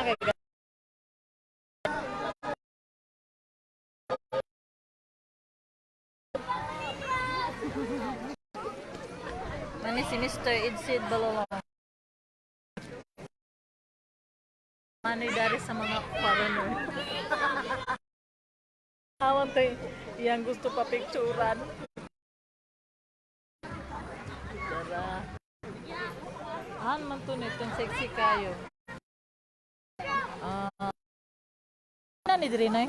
kay Mani si Mr. Idsid Balolong. Mani dari sa mga foreigner. Awan tayo, iyang gusto pa picturan. Tara. Han man to nitong sexy kayo. Ano ni diri nay?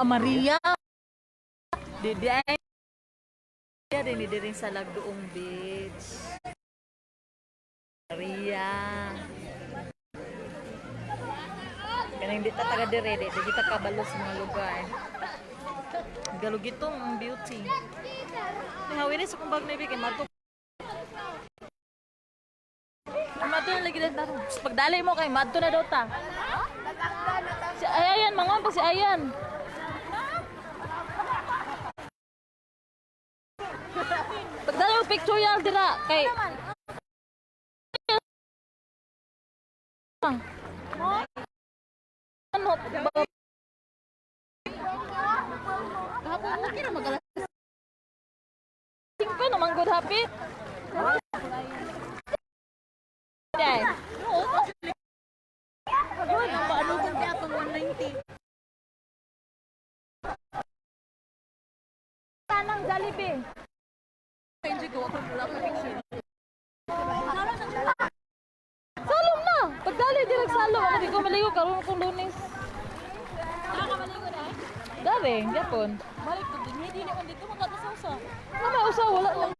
Maria. Didi ay. Maria din diri sa Lagduong Beach. Maria. Kanang di ta taga dire, di kita kabalo sa mga lugar. Galug itong beauty. Hawini sa kumbag na ibigay mato. Mato na lagi din taro. Pagdalay mo kay mato na daw ta. Si Ayan, mangon pa si Ayan. Pagdalay mo pictorial dira kay ano ba? Kahapon okay na magalas. Tingko naman good happy. Dai. Paano kung kaya itong 190? Tanang Jollibee. Enjoy ko ako wala ka picture. Salom na. Pagdali direk salom. Ako di ko maligo karon kung Lunes. Maligo na. Dari, Japon. Balik ko din. Hindi na ko dito magkatasaw sa. Ano usaw wala lang.